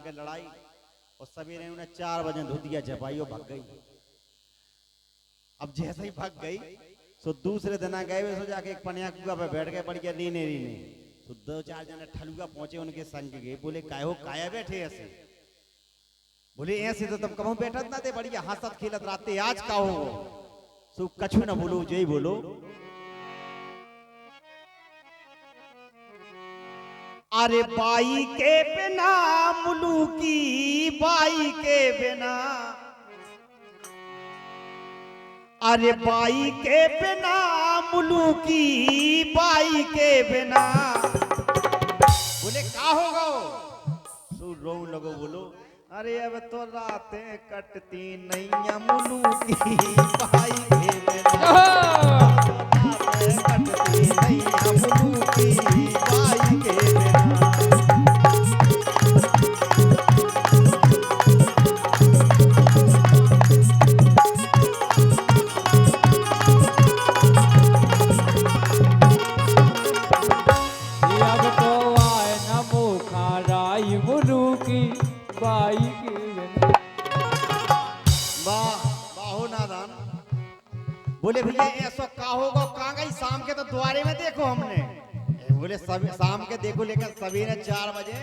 के लड़ाई और सवेरे उन्हें 4 बजे धुतिया झपाई और भाग गई। अब जैसे ही भाग गई तो दूसरे दिन गए वे सो जाके एक पनिया कुआ पे बैठ गए पड़ गया रीने रीने। तो 2-4 जने ठलुआ पहुंचे उनके संग गए, बोले काय हो काया बैठे ऐसे? बोले ऐसे तो तुम कभी बैठत ना थे, बढ़िया हंसत खेलत राते आज का हो सो कछु ना बोलो जय बोलो। अरे बाई के बिना मुलूकी बाई के बिना, अरे बाई के बिना मुलूकी बाई के बिना। बोले का होगा? सो रो लगो बोलो अरे अब तो रातें कटती नहीं मुलूकी बाई के बिना, रातें कटती नहीं मुलूकी बाई के बिना। बोले भैया ऐसा का होगा? कहाँ गई शाम के? तो द्वारे में देखो हमने। बोले शाम के देखो लेकर सवेरे 4 बजे।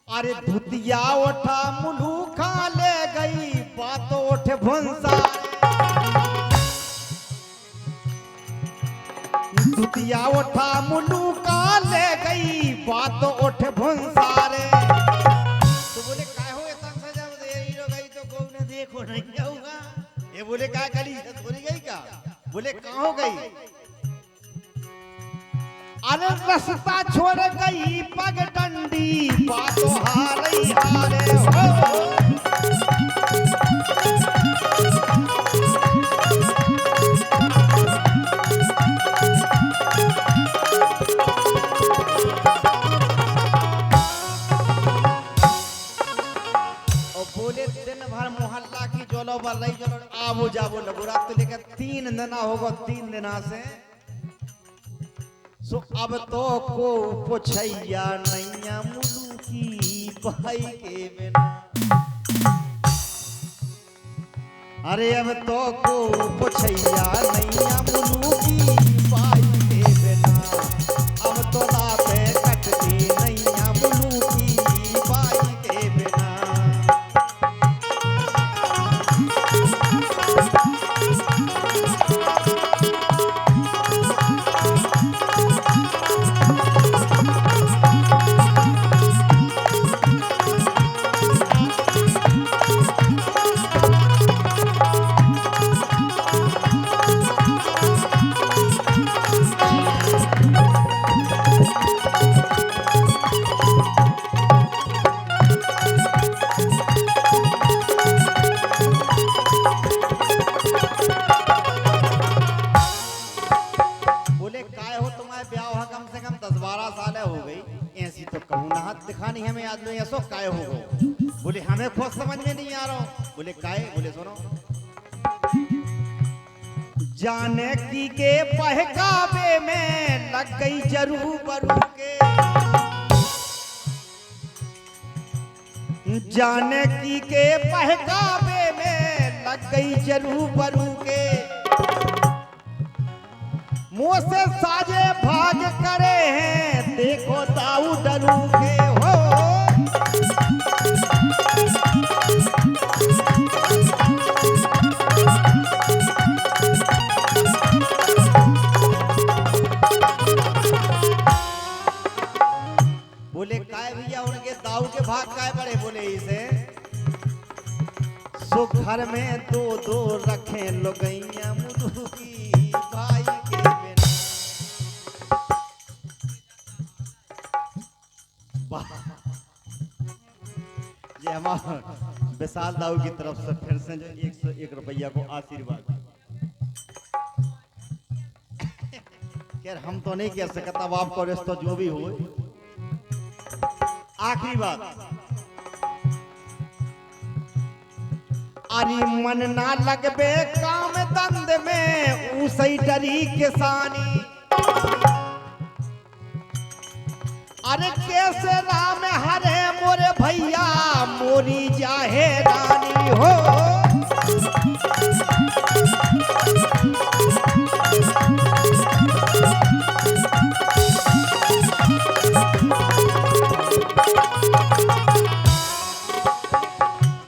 अरे धुतिया उठा मुलूखा ले गई बात उठ भुंसा, धुतिया उठा मुलूखा ले गई बात उठ भुंसारे। तो बोले काय हो ऐसा सजा गई तो को ने देखो नहीं क्या होगा? ये बोले क्या गली से थोड़ी गई का? बोले कहाँ हो गई? अरे रास्ता छोड़ गई पग डंडी बातों हारे हारे हो। बोले दिन भर मोहल्ला की जोलो बल्लई जोलो आबो जाबो लगोरा तो लेकर 3 दिना होगा। 3 दिना से सो अब तो को पुछैया नैया मुलूकी भाई के बिना। अरे अब तो को पुछैया नैया मुलूकी भाई के बिना, अब तो रातें कटती नैया मुलूकी भाई के बिना। दिखानी हमें आज लो ऐसो काय हो? बोले हमें खुद समझ में नहीं आ रहा। बोले काय? बोले सुनो जाने की के बहकावे में लग गई जरूर बरू के, जाने की के बहकावे में लग गई जरूर बरू के। मुंह से साजे भाग करे हैं देखो दाऊ डरू के हो। बोले काय भैया उनके दाऊ के भाग काय पड़े? बोले इसे सो घर में 2-2 रखे लोगैया मुलूकी भाई के बिना। ये हमारा विशाल दाऊ की तरफ से फिर से जो 101 रुपया को आशीर्वाद। खैर हम तो नहीं कह सकता, अब आपको रिश्ता जो भी हो। आखिरी बात, अरे मन ना लगबे काम दंद में उसई डरी किसानी। अरे कैसे राम हरे भैया मोरी जाहे रानी हो।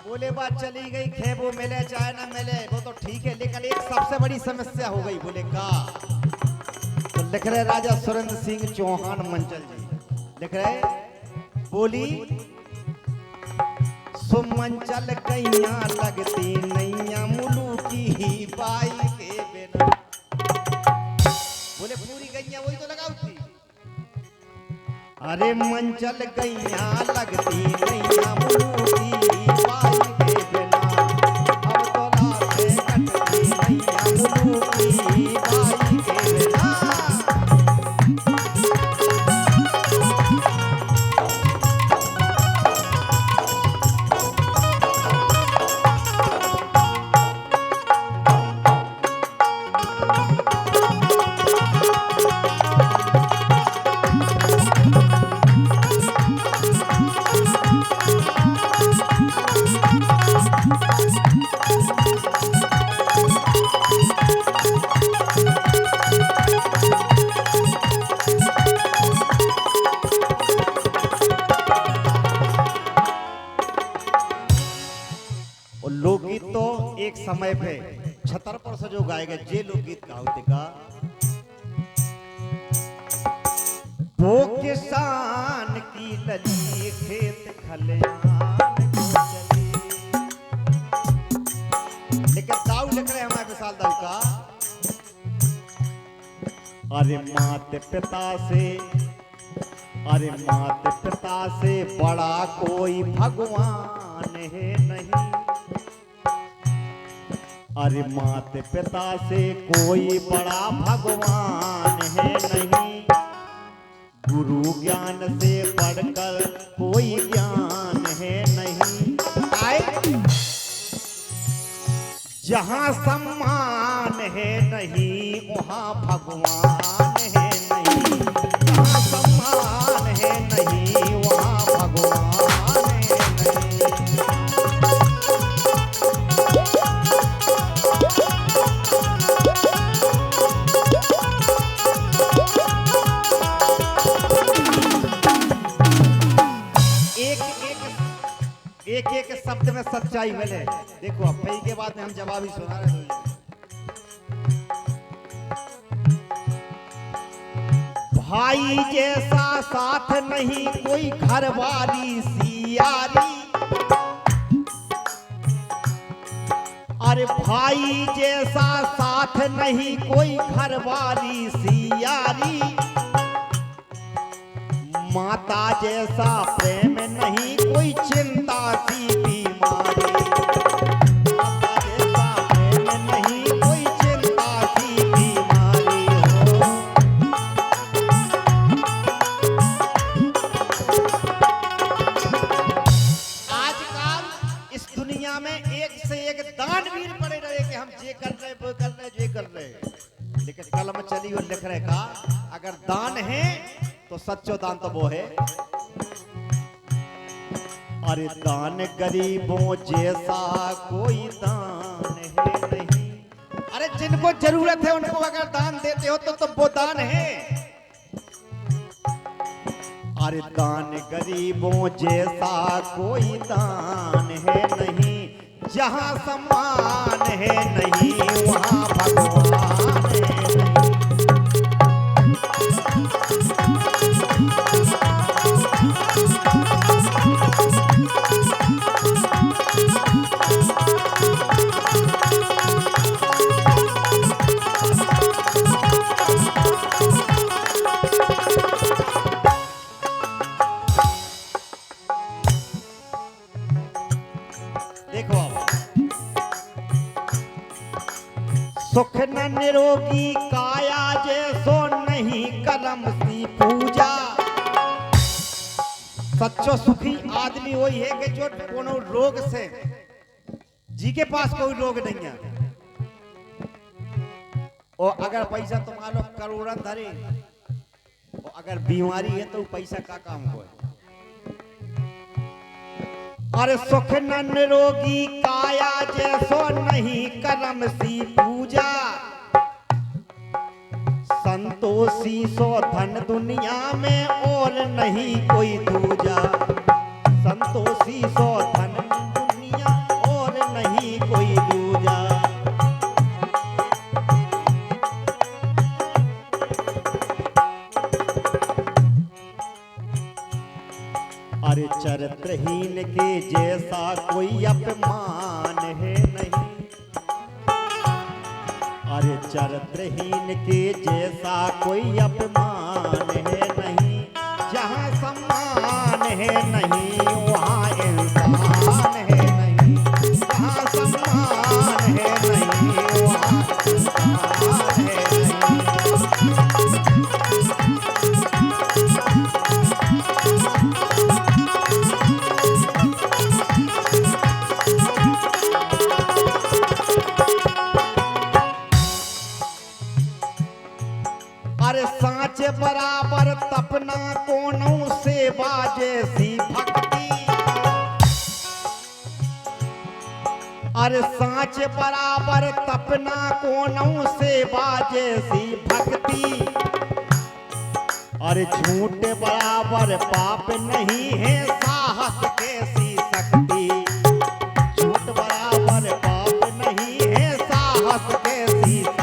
बोले बात चली गई, खेबो मिले चाहे ना मिले वो तो ठीक है, लेकिन एक सबसे बड़ी समस्या हो गई। बोले का? तो लिख रहे राजा सुरेंद्र सिंह चौहान मंचल जी लिख रहे, बोली सुमंचल कैया लगती नैया मुलुकी ही बाई के बिना। बोले पूरी गैया वही तो लगाऊ थी। अरे मंचल गैया लगती नैया मुलुकी बाई के बिना, अब तो लाते कटती नैया मुलुकी बाई के बिना। लोकगीत तो एक समय पे छतरपुर से जो गाए गए जे लोकगीत गाते का, वो किसान की लली खेत खलियान को चली। लेकिन दाऊ लिख रहे हमारे विशाल दाऊ का, अरे माते पिता से, अरे माते पिता से बड़ा कोई भगवान है नहीं। अरे माते पिता से कोई बड़ा भगवान है नहीं, गुरु ज्ञान से बढ़कर कोई ज्ञान है नहीं। आए जहां सम्मान है नहीं वहां भगवान है नहीं, जहां सम्मान है नहीं वहां भगवान है नहीं। एक एक शब्द में सच्चाई मिले। देखो अब कई के बाद में हम जवाब ही सुना रहे हैं। भाई जैसा साथ नहीं कोई घरवाली सी यारी। अरे भाई जैसा साथ नहीं कोई घरवाली सी यारी, माता जैसा प्रेम नहीं कोई चिंता सी बीमारी। माता जैसा प्रेम नहीं कोई चिंता सी बीमारी हो। आजकल इस दुनिया में एक से एक दानवीर पड़े रहे कि हम ये कर रहे वो कर रहे ये कर रहे, लेकिन कलम चली और लिख रहे का, अगर दान है तो सच्चो दान तो वो है। अरे दान गरीबों जैसा कोई दान है नहीं। अरे जिनको जरूरत है उनको अगर दान देते हो तो वो दान है। अरे दान गरीबों जैसा कोई दान है नहीं, जहां सम्मान है नहीं वहां भगवान है नहीं। सुख न निरोगी काया जैसो नहीं कलम सी पूजा। सच्चो सुखी आदमी वही है कि जो कोनो रोग से, जी के पास कोई रोग नहीं है, और अगर पैसा तुम्हारा लोग करोड़ों धरे और अगर बीमारी है तो पैसा का काम हो। अरे सुख न निरोगी काया जैसो नहीं करम सी पूजा, संतोषी सो धन दुनिया में और नहीं कोई दूजा, संतोषी सो धन दुनिया और नहीं कोई दूजा। अरे चरित्रहीन के जैसा कोई अपमान है नहीं, अरे चरित्रहीन के जैसा कोई अपमान है नहीं, जहाँ सम्मान है नहीं वहाँ इंसान है नहीं, जहाँ सम्मान है नहीं वहाँ इंसान है नहीं। अरे सांचे बराबर तपना कोनों से बाजे सी भक्ति, अरे सांचे बराबर तपना कोनों से बाजे सी भक्ति, अरे झूठ बराबर पाप नहीं है साहस कैसी शक्ति, झूठ बराबर पाप नहीं है साहस कैसी शक्ति।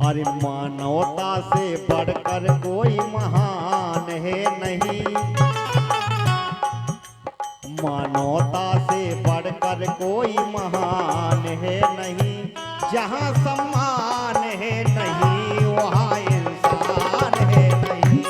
अरे मानवता से बढ़कर कोई महान है नहीं, मानवता से बढ़कर कोई महान है नहीं, जहाँ सम्मान है नहीं वहाँ इंसान है नहीं।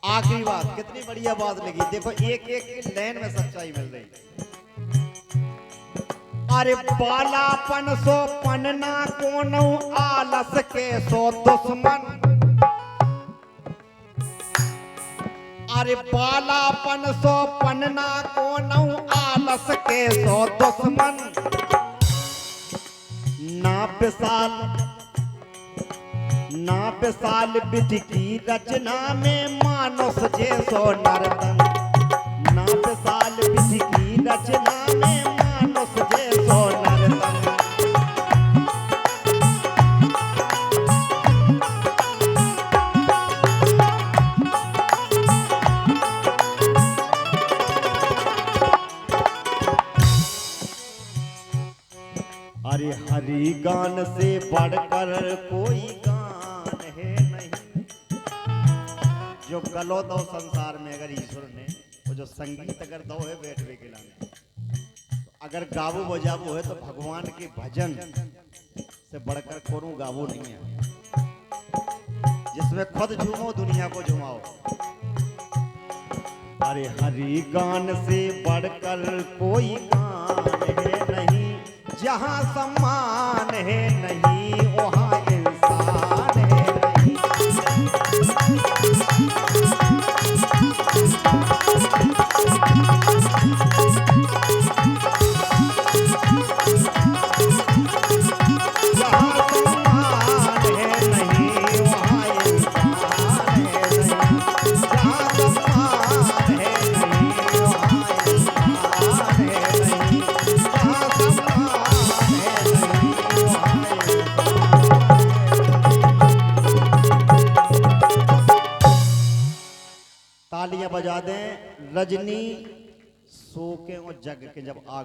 आखिरी बात कितनी बढ़िया बात लगी, देखो एक एक लाइन में सच्चाई मिल रही। अरे बालापन सो पन्ना कोनौ आलस के सो दुश्मन, अरे बालापन सो पन्ना कोनौ आलस के सो दुश्मन, ना विशाल विधि की रचना में मानस जैसो नर्तन, ना विशाल विधि की रचना में मानस जैसो नर्तन। अरे हरि गान से बढ़कर कोई गान है नहीं, जो गलो दो संसार में अगर ईश्वर ने वो जो संगीत अगर दो है बैठवे के लाने, तो अगर गावो बजावो है तो भगवान के भजन से बढ़कर कोनो गावो नहीं है, जिसमें खुद झूमो दुनिया को झुमाओ। अरे हरि गान से बढ़कर कोई गान है नहीं, जहाँ सम्मान है नहीं वहाँ इंसान है नहीं। जहाँ सम्मान है नहीं वहाँ इंसान है नहीं, जहाँ सम्मान है नहीं वहाँ इंसान है नहीं, जहाँ सम्मान तालियां बजा दें। रजनी सो के और जग के जब आग